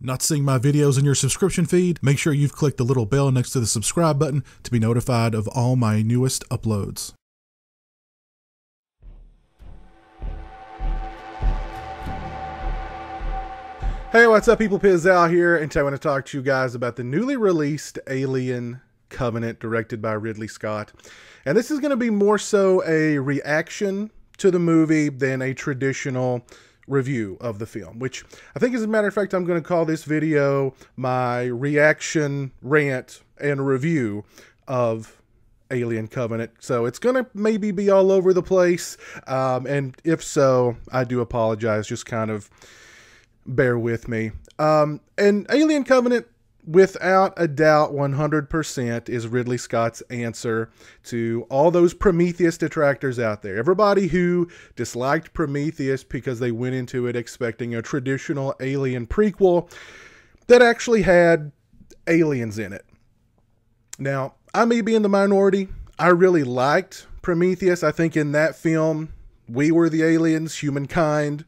Not seeing my videos in your subscription feed? Make sure you've clicked the little bell next to the subscribe button to be notified of all my newest uploads. Hey, what's up people? Pizzal here, and today I want to talk to you guys about the newly released Alien Covenant, directed by Ridley Scott. And this is going to be more so a reaction to the movie than a traditional review of the film, which I think, as a matter of fact, I'm going to call this video my reaction, rant, and review of Alien Covenant. So it's going to maybe be all over the place, and if so, I do apologize. Just kind of bear with me. And Alien Covenant, without a doubt, 100% is Ridley Scott's answer to all those Prometheus detractors out there. Everybody who disliked Prometheus because they went into it expecting a traditional Alien prequel that actually had aliens in it. Now, I may be in the minority. I really liked Prometheus. I think in that film, we were the aliens, humankind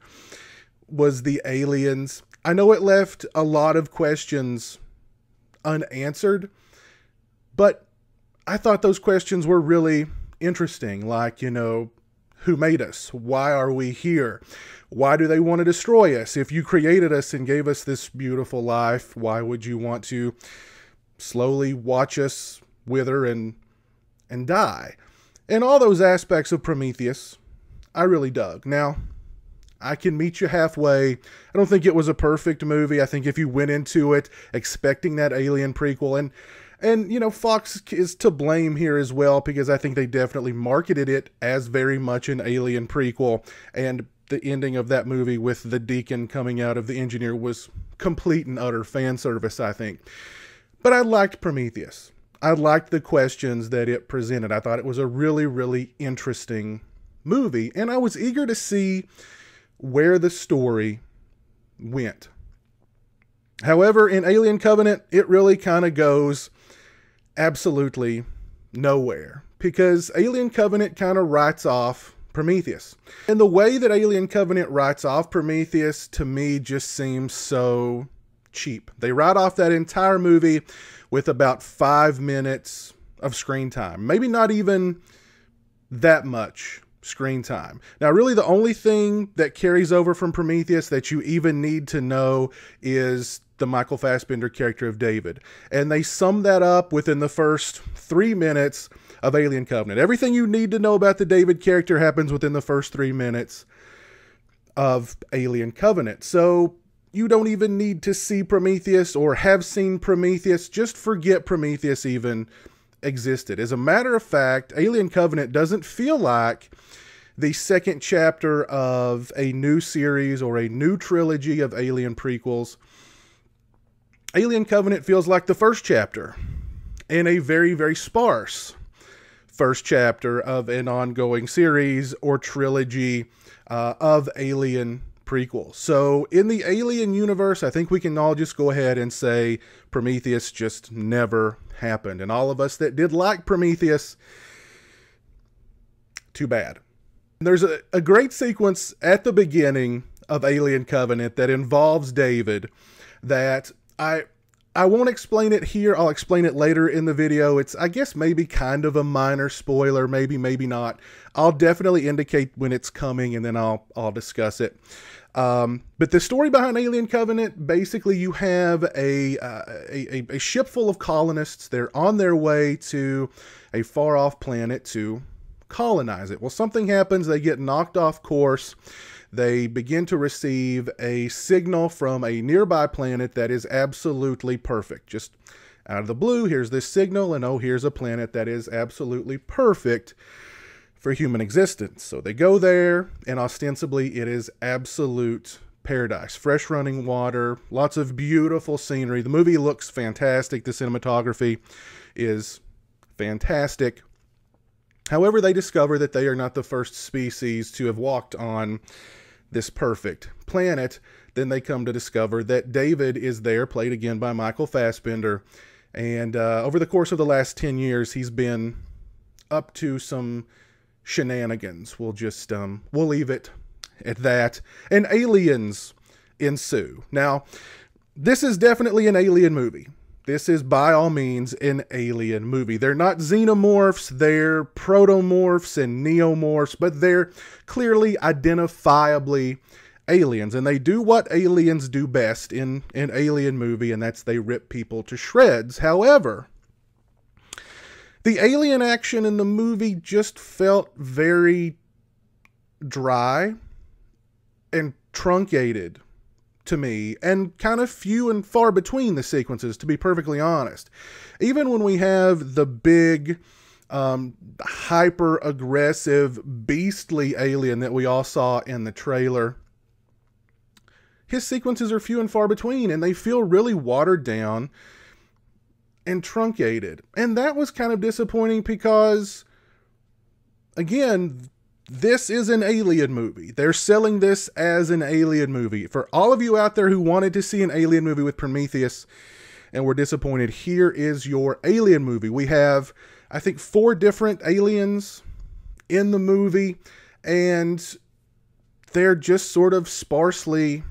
was the aliens. I know it left a lot of questions unanswered, but I thought those questions were really interesting. Like, you know, who made us? Why are we here? Why do they want to destroy us? If you created us and gave us this beautiful life, why would you want to slowly watch us wither and die? And all those aspects of Prometheus, I really dug. Now, I can meet you halfway. I don't think it was a perfect movie. I think if you went into it expecting that Alien prequel, and you know, Fox is to blame here as well, because I think they definitely marketed it as very much an Alien prequel, and the ending of that movie with the deacon coming out of the engineer was complete and utter fan service, I think. But I liked Prometheus. I liked the questions that it presented. I thought it was a really, really interesting movie, and I was eager to see where the story went. However, in Alien Covenant, it really kind of goes absolutely nowhere, because Alien Covenant kind of writes off Prometheus. And the way that Alien Covenant writes off Prometheus, to me, just seems so cheap. They write off that entire movie with about 5 minutes of screen time. Maybe not even that much screen time. Now, really the only thing that carries over from Prometheus that you even need to know is the Michael Fassbender character of David. And they sum that up within the first 3 minutes of Alien Covenant. Everything you need to know about the David character happens within the first 3 minutes of Alien Covenant. So you don't even need to see Prometheus or have seen Prometheus. Just forget Prometheus even existed. As a matter of fact, Alien Covenant doesn't feel like the second chapter of a new series or a new trilogy of Alien prequels. Alien Covenant feels like the first chapter in a very, very sparse first chapter of an ongoing series or trilogy of Alien prequels. So in the Alien universe, I think we can all just go ahead and say Prometheus just never happened. And all of us that did like Prometheus, too bad. There's a great sequence at the beginning of Alien Covenant that involves David that I won't explain it here. I'll explain it later in the video. It's, I guess, maybe kind of a minor spoiler, maybe not. I'll definitely indicate when it's coming, and then I'll discuss it. But the story behind Alien Covenant, basically you have a ship full of colonists. They're on their way to a far-off planet to colonize it. Well, something happens. They get knocked off course. They begin to receive a signal from a nearby planet that is absolutely perfect. Just out of the blue, here's this signal, and oh, here's a planet that is absolutely perfect for human existence. So they go there, and ostensibly it is absolute paradise. Fresh running water, lots of beautiful scenery. The movie looks fantastic. The cinematography is fantastic. However, they discover that they are not the first species to have walked on this perfect planet. Then they come to discover that David is there, played again by Michael Fassbender. And over the course of the last 10 years, he's been up to some shenanigans. We'll leave it at that. And aliens ensue. Now, This is definitely an alien movie. This is by all means an alien movie. They're not xenomorphs, they're protomorphs and neomorphs, but they're clearly identifiably aliens. And they do what aliens do best in an alien movie, and that's they rip people to shreds. However, the alien action in the movie just felt very dry and truncated to me, and kind of few and far between the sequences, to be perfectly honest. Even when we have the big, hyper-aggressive, beastly alien that we all saw in the trailer, his sequences are few and far between, and they feel really watered down and truncated. And that was kind of disappointing because, again, this is an alien movie. They're selling this as an alien movie. For all of you out there who wanted to see an alien movie with Prometheus and were disappointed, here is your alien movie. We have, I think, 4 different aliens in the movie, and they're just sort of sparsely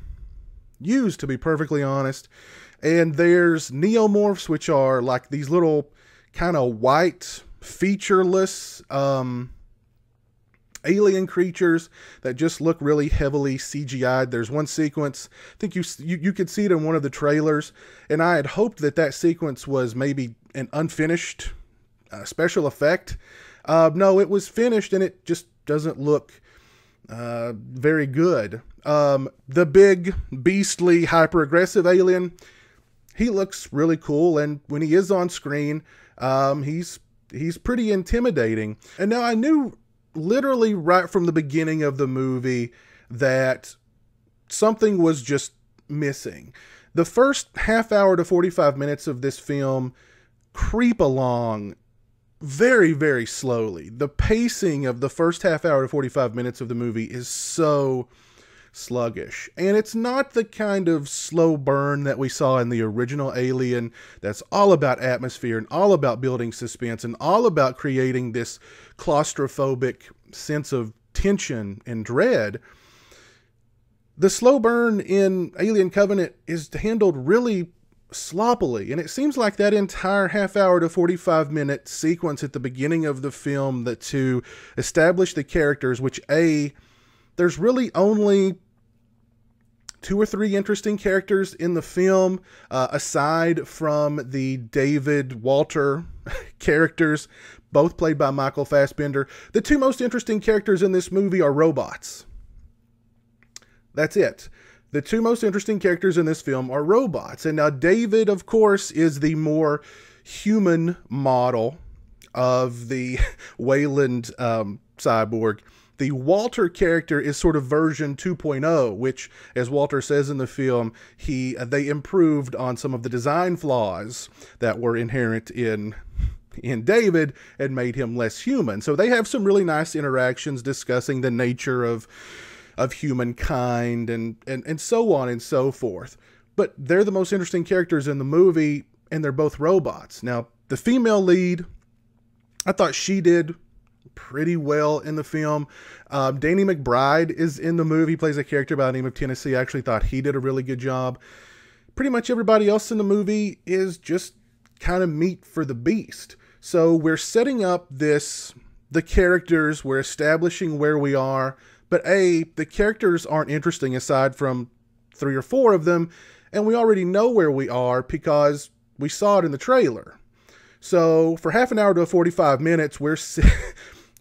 used, to be perfectly honest. And there's neomorphs, which are like these little kind of white, featureless, alien creatures that just look really heavily CGI'd. There's one sequence, I think you could see it in one of the trailers, and I had hoped that that sequence was maybe an unfinished special effect. No, it was finished, and it just doesn't look very good. The big, beastly, hyper-aggressive alien, he looks really cool, and when he is on screen, he's pretty intimidating. And now I knew literally right from the beginning of the movie that something was just missing. The first half hour to 45 minutes of this film creep along very, very slowly. The pacing of the first half hour to 45 minutes of the movie is so sluggish. And it's not the kind of slow burn that we saw in the original Alien that's all about atmosphere and all about building suspense and all about creating this claustrophobic sense of tension and dread. The slow burn in Alien Covenant is handled really sloppily, and it seems like that entire half hour to 45 minute sequence at the beginning of the film that to establish the characters, which there's really only 2 or 3 interesting characters in the film, aside from the David Walter characters, both played by Michael Fassbender. The 2 most interesting characters in this movie are robots. That's it. The 2 most interesting characters in this film are robots. And now David, of course, is the more human model of the Wayland cyborg. The Walter character is sort of version 2.0, which, as Walter says in the film, they improved on some of the design flaws that were inherent in David and made him less human. So they have some really nice interactions discussing the nature of humankind and so on and so forth. But they're the most interesting characters in the movie, and they're both robots. Now, the female lead, I thought she did pretty well in the film. Danny McBride is in the movie. He plays a character by the name of Tennessee. I actually thought he did a really good job. Pretty much everybody else in the movie is just kind of meat for the beast. So we're setting up the characters, we're establishing where we are, but the characters aren't interesting aside from 3 or 4 of them, and we already know where we are because we saw it in the trailer. So for half an hour to 45 minutes,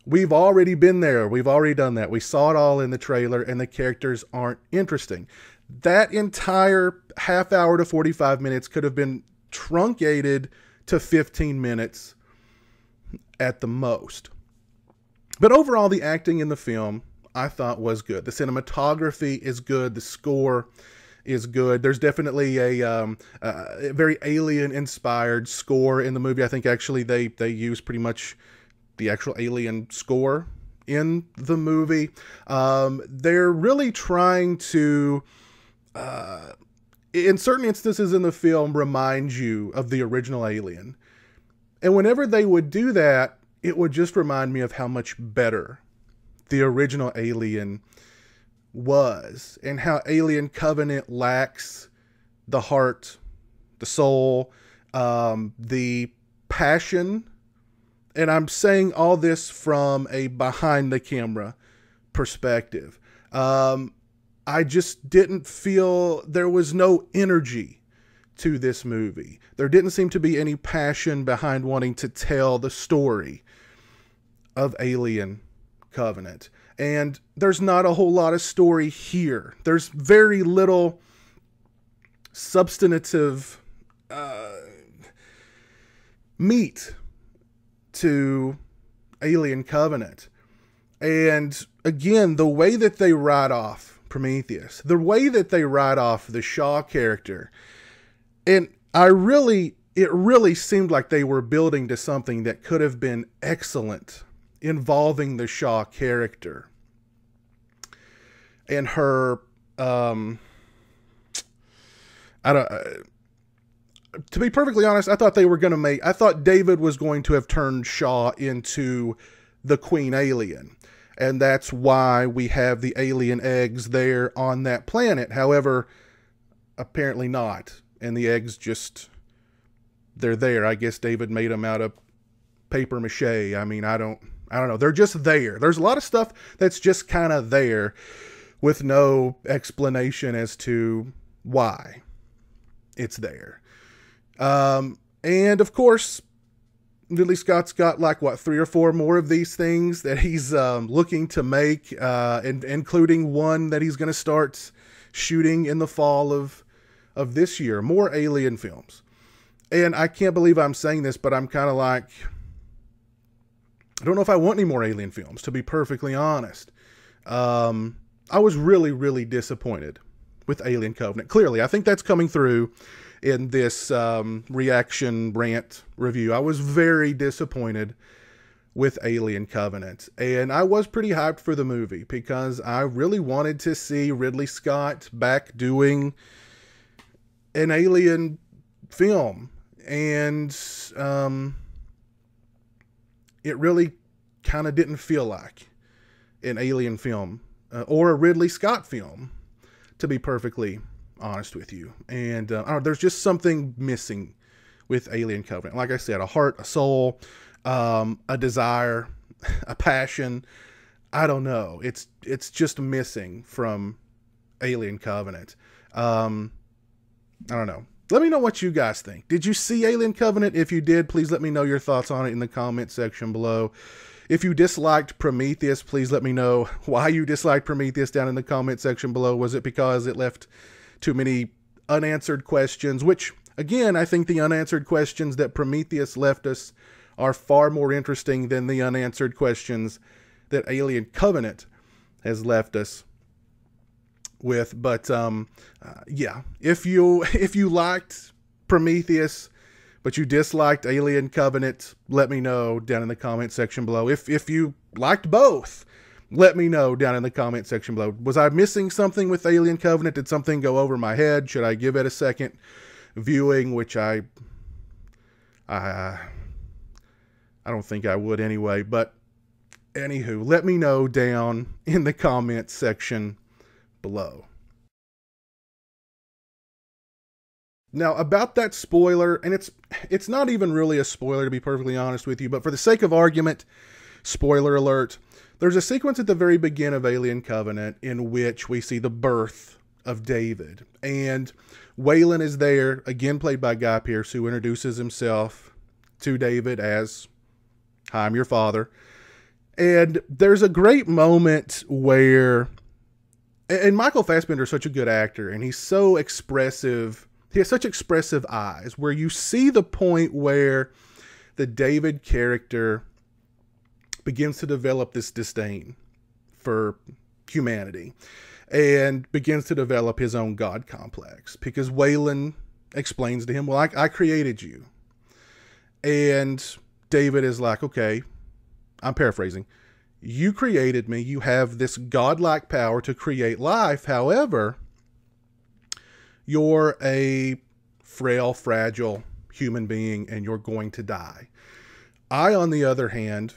we've already been there. We've already done that. We saw it all in the trailer, and the characters aren't interesting. That entire half hour to 45 minutes could have been truncated to 15 minutes at the most. But overall, the acting in the film, I thought, was good. The cinematography is good. The score is good. There's definitely a very Alien-inspired score in the movie. I think actually they use pretty much the actual Alien score in the movie. They're really trying to, in certain instances in the film, remind you of the original Alien. And whenever they would do that, it would just remind me of how much better the original Alien was, and how Alien Covenant lacks the heart, the soul, the passion. And I'm saying all this from a behind the camera perspective. I just didn't feel there was no energy to this movie. There didn't seem to be any passion behind wanting to tell the story of Alien Covenant. And there's not a whole lot of story here. There's very little substantive meat to Alien Covenant. And again, the way that they write off Prometheus, the way that they write off the Shaw character, and it really seemed like they were building to something that could have been excellent involving the Shaw character and her, to be perfectly honest, I thought I thought David was going to have turned Shaw into the Queen Alien. And that's why we have the alien eggs there on that planet. However, apparently not. And the eggs they're there. I guess David made them out of paper mache. I mean, I don't know. They're just there. There's a lot of stuff that's just kind of there with no explanation as to why it's there. And of course, Ridley Scott's got 3 or 4 more of these things that he's looking to make, including one that he's going to start shooting in the fall of this year. More Alien films. And I can't believe I'm saying this, but I'm kind of like, I don't know if I want any more Alien films, to be perfectly honest. I was really, really disappointed with Alien Covenant. Clearly, I think that's coming through in this reaction rant review. I was very disappointed with Alien Covenant. And I was pretty hyped for the movie because I really wanted to see Ridley Scott back doing an Alien film. And it really kind of didn't feel like an Alien film or a Ridley Scott film, to be perfectly honest with you. And there's just something missing with Alien Covenant. Like I said, a heart, a soul, a desire, a passion. I don't know. It's just missing from Alien Covenant. I don't know. Let me know what you guys think. Did you see Alien Covenant? If you did, please let me know your thoughts on it in the comment section below. If you disliked Prometheus, please let me know why you disliked Prometheus down in the comment section below. Was it because it left too many unanswered questions? Which, again, I think the unanswered questions that Prometheus left us are far more interesting than the unanswered questions that Alien Covenant has left us with. But yeah, if you liked Prometheus but you disliked Alien Covenant, let me know down in the comment section below. If you liked both, let me know down in the comment section below. Was I missing something with Alien Covenant? Did something go over my head? Should I give it a second viewing? Which I don't think I would anyway. But anywho, let me know down in the comment section below. Now, about that spoiler, and it's not even really a spoiler, to be perfectly honest with you, but for the sake of argument, spoiler alert, there's a sequence at the very beginning of Alien Covenant in which we see the birth of David. And Waylon is there, again played by Guy Pearce, who introduces himself to David as, "Hi, I'm your father." And there's a great moment where, and Michael Fassbender is such a good actor, and he's so expressive. He has such expressive eyes, where you see the point where the David character begins to develop this disdain for humanity and begins to develop his own God complex, because Waylon explains to him, "Well, I created you." And David is like, "Okay," I'm paraphrasing, "you created me. You have this godlike power to create life. However, you're a frail, fragile human being, and you're going to die. I, on the other hand,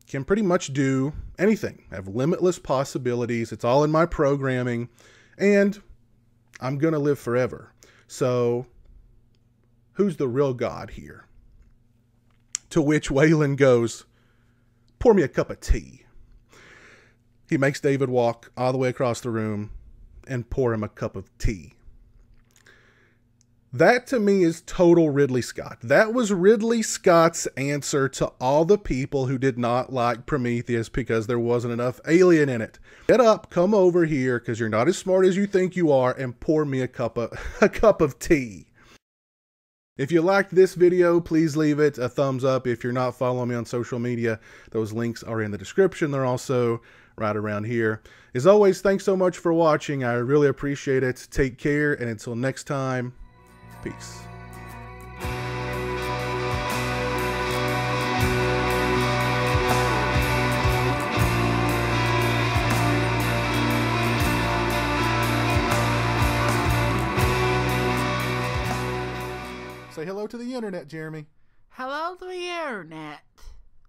can pretty much do anything. I have limitless possibilities. It's all in my programming, and I'm going to live forever. So, who's the real God here? To which Waylon goes, pour me a cup of tea. He makes David walk all the way across the room and pour him a cup of tea. That to me is total Ridley Scott. That was Ridley Scott's answer to all the people who did not like Prometheus because there wasn't enough alien in it. Get up, come over here, because you're not as smart as you think you are, and pour me a cup of tea. If you liked this video, please leave it a thumbs up. If you're not following me on social media, those links are in the description. They're also right around here. As always, thanks so much for watching. I really appreciate it. Take care, and until next time, peace. Say hello to the internet, Jeremy. Hello to the internet.